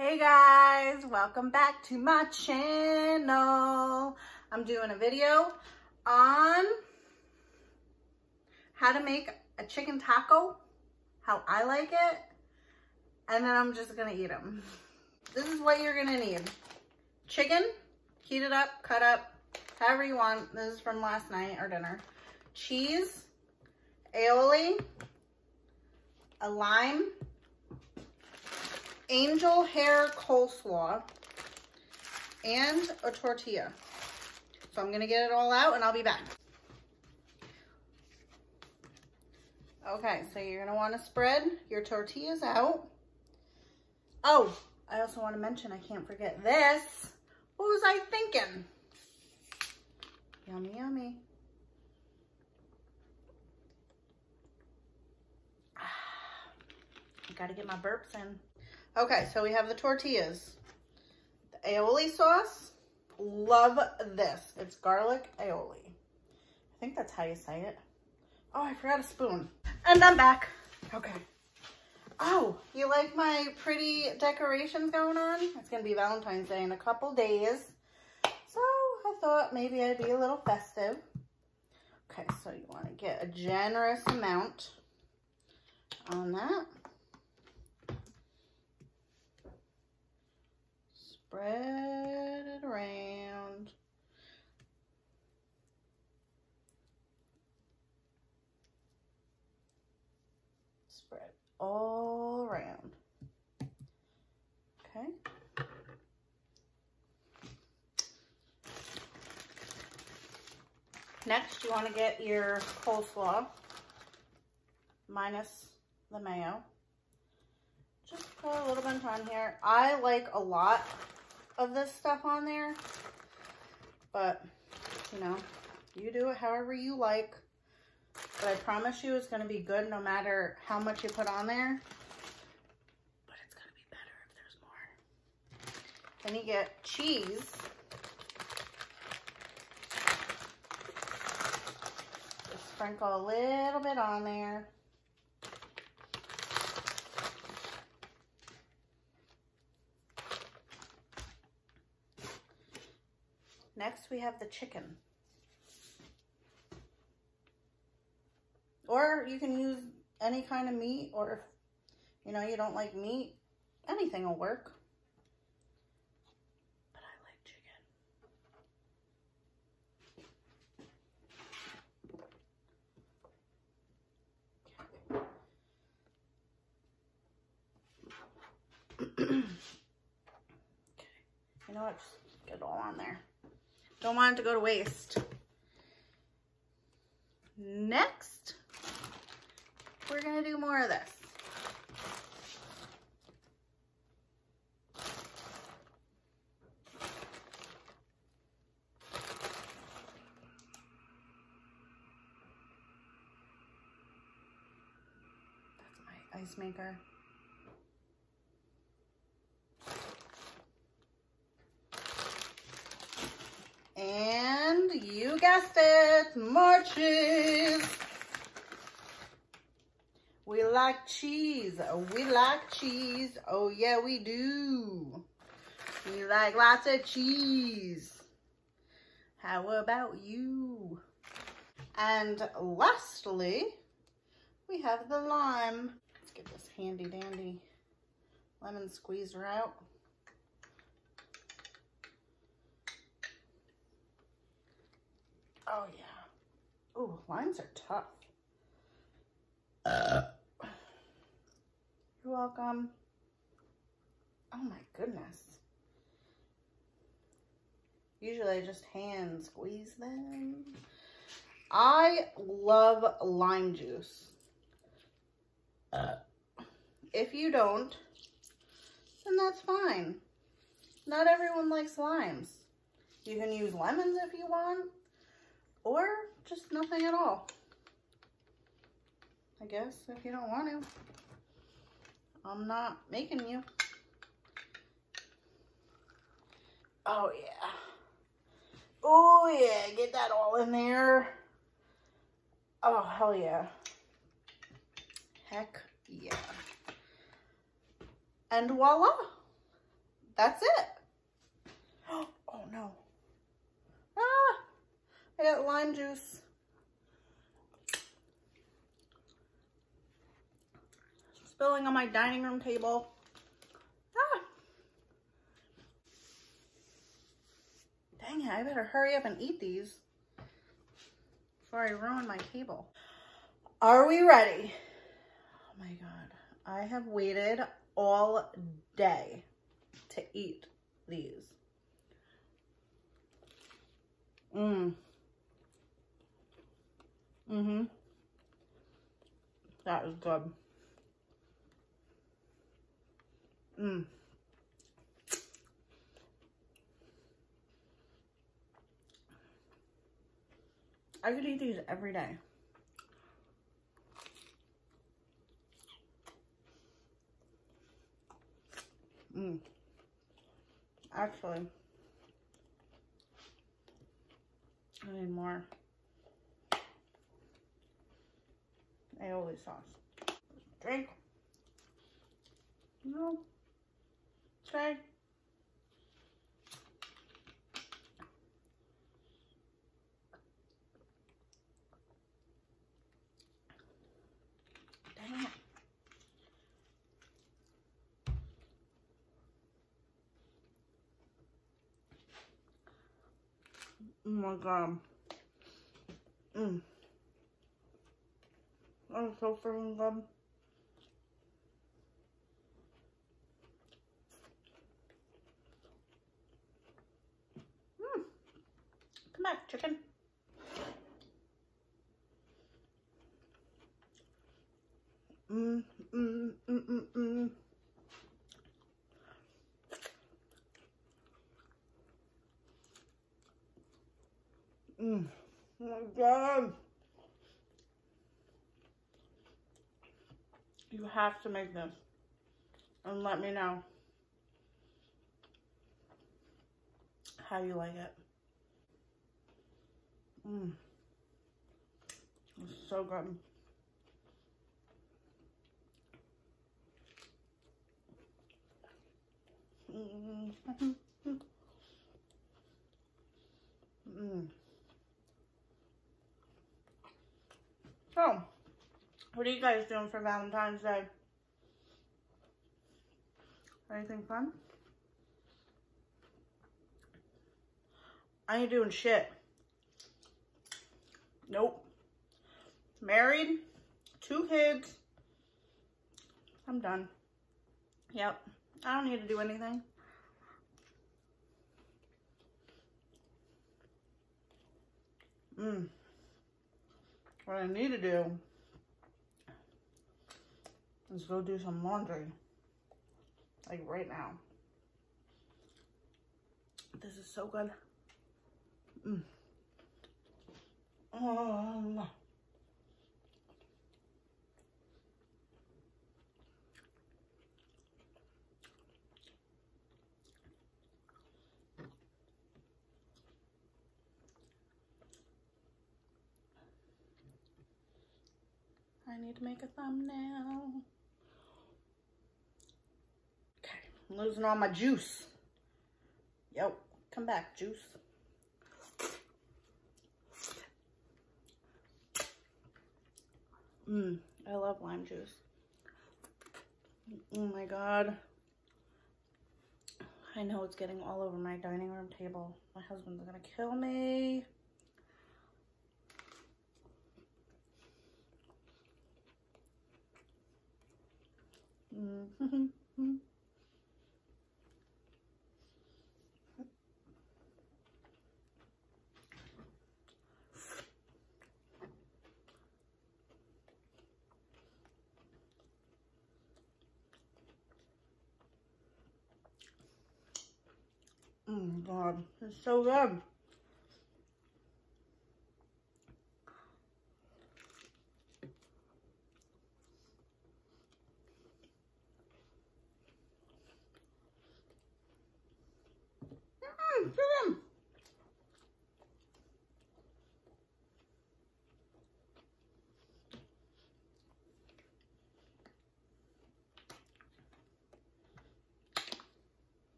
Hey guys, welcome back to my channel. I'm doing a video on how to make a chicken taco, how I like it, and then I'm just gonna eat them. This is what you're gonna need. Chicken, heated up, cut up, however you want. This is from last night or dinner. Cheese, aioli, a lime, angel hair coleslaw, and a tortilla. So I'm gonna get it all out and I'll be back. Okay, so you're gonna wanna spread your tortillas out. Oh, I also wanna mention, I can't forget this. What was I thinking? Yummy, yummy. I gotta get my burps in. Okay, so we have the tortillas. The aioli sauce, love this. It's garlic aioli. I think that's how you say it. Oh, I forgot a spoon. And I'm back. Okay. Oh, you like my pretty decorations going on? It's gonna be Valentine's Day in a couple days. So I thought maybe I'd be a little festive. Okay, so you wanna get a generous amount on that. Spread it around. Spread all around. Okay. Next, you want to get your coleslaw minus the mayo. Just put a little bit on here. I like a lot of this stuff on there, but you know, you do it however you like. But I promise you it's going to be good no matter how much you put on there. But it's going to be better if there's more. Then you get cheese. Just sprinkle a little bit on there. Next, we have the chicken. Or you can use any kind of meat, or if you know you don't like meat, anything will work. But I like chicken. Okay. You know what? Just get it all on there. Don't want it to go to waste. Next, we're gonna do more of this. That's my ice maker. And you guessed it, more cheese. We like cheese. We like cheese. Oh yeah, we do. We like lots of cheese. How about you? And lastly, we have the lime. Let's get this handy dandy lemon squeezer out. Oh yeah. Ooh, limes are tough. You're welcome. Oh my goodness. Usually I just hand squeeze them. I love lime juice. If you don't, then that's fine. Not everyone likes limes. You can use lemons if you want, or just nothing at all. I guess if you don't want to. I'm not making you. Oh yeah. Oh yeah, get that all in there. Oh hell yeah. Heck yeah. And voila. That's it. Oh no. Ah, I got lime juice. Spilling on my dining room table. Ah. Dang it, I better hurry up and eat these before I ruin my table. Are we ready? Oh my God. I have waited all day to eat these. That is good. I could eat these every day. Actually, I need more aioli sauce. Drink. No. Try. Dang it. Oh my God. That was so freaking good. Come back, chicken. Oh my God. You have to make this and let me know how you like it. It's so good. So, what are you guys doing for Valentine's Day? Anything fun? I ain't doing shit. Nope. Married, 2 kids. I'm done. Yep. I don't need to do anything. What I need to do is go do some laundry. Like right now. This is so good. I need to make a thumbnail. Okay, I'm losing all my juice. Yep, come back, juice. I love lime juice. Oh my God. I know it's getting all over my dining room table. My husband's gonna kill me. Oh my God, it's so good.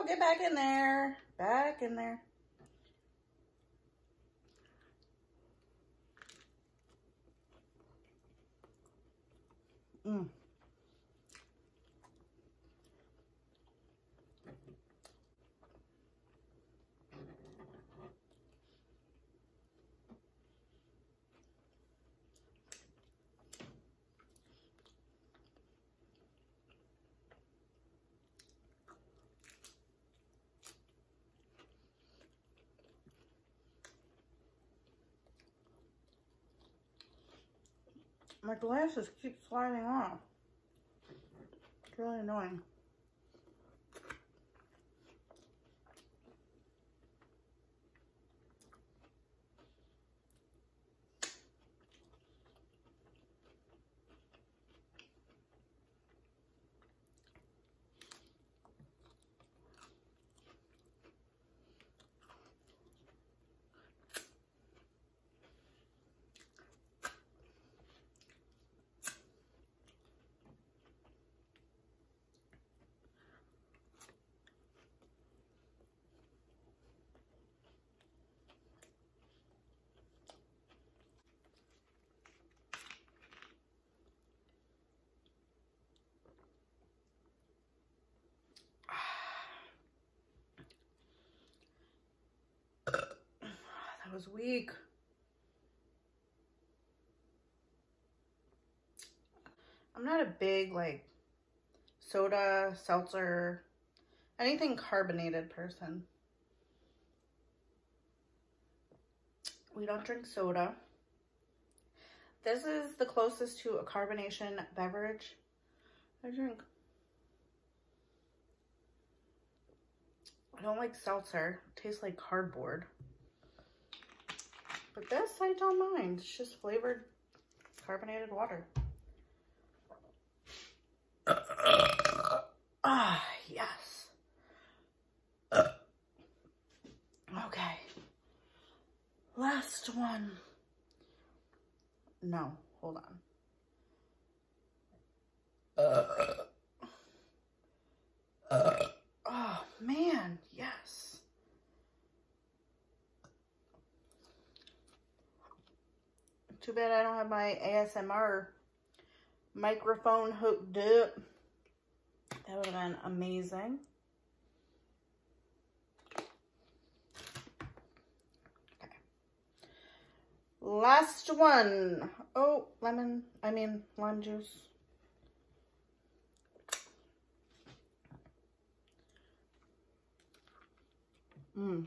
get back in there. Back in there. Mm. My glasses keep sliding off. It's really annoying. That was weak. I'm not a big, like, soda, seltzer, anything carbonated person. We don't drink soda. This is the closest to a carbonation beverage I drink. I don't like seltzer. It tastes like cardboard. But this, I don't mind. It's just flavored carbonated water. Ah, yes. Okay. Last one. No, hold on. Oh, man, yes. Too bad I don't have my ASMR microphone hooked up. That would have been amazing. Okay. Last one. Oh, lime juice. Oh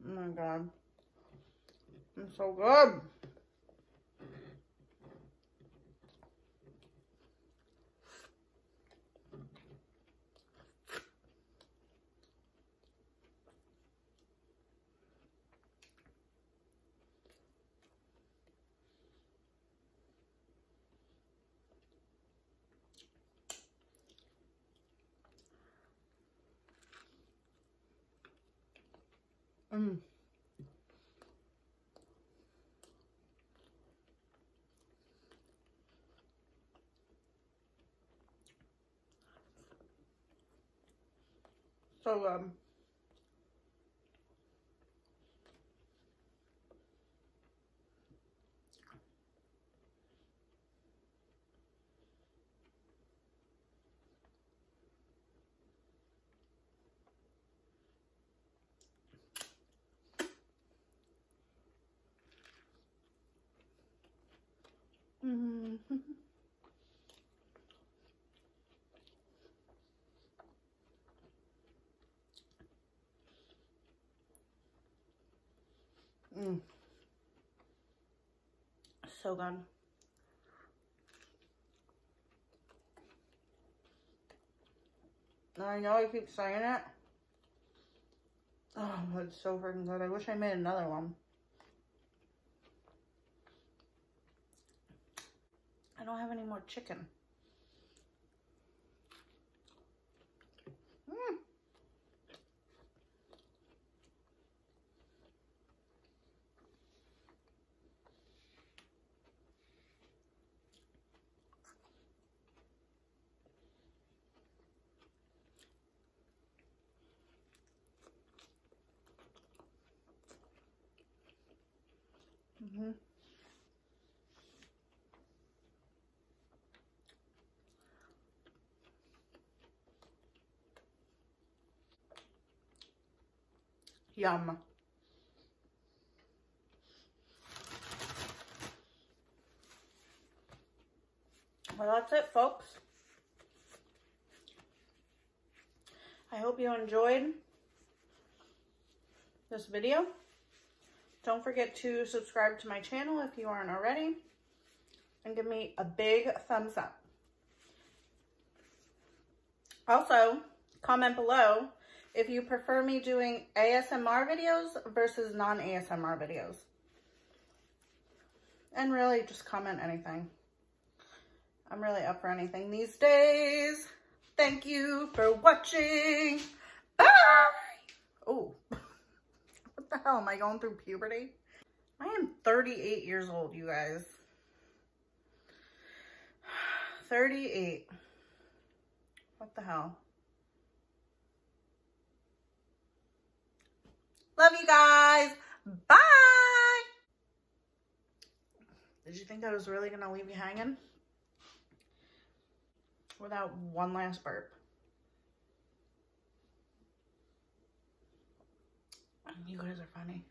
my God. It's so good. So good. So good. I know I keep saying it. Oh, it's so freaking good. I wish I made another one. I don't have any more chicken. Mm-hmm. Yum. Well, that's it, folks. I hope you enjoyed this video. Don't forget to subscribe to my channel if you aren't already, and give me a big thumbs up. Also, comment below if you prefer me doing ASMR videos versus non-ASMR videos. And really, just comment anything. I'm really up for anything these days. Thank you for watching. Bye! Oh, what the hell? Am I going through puberty? I am 38 years old, you guys. 38. What the hell? Love you guys. Bye! Did you think I was really going to leave you hanging? Without one last burp. You guys are funny.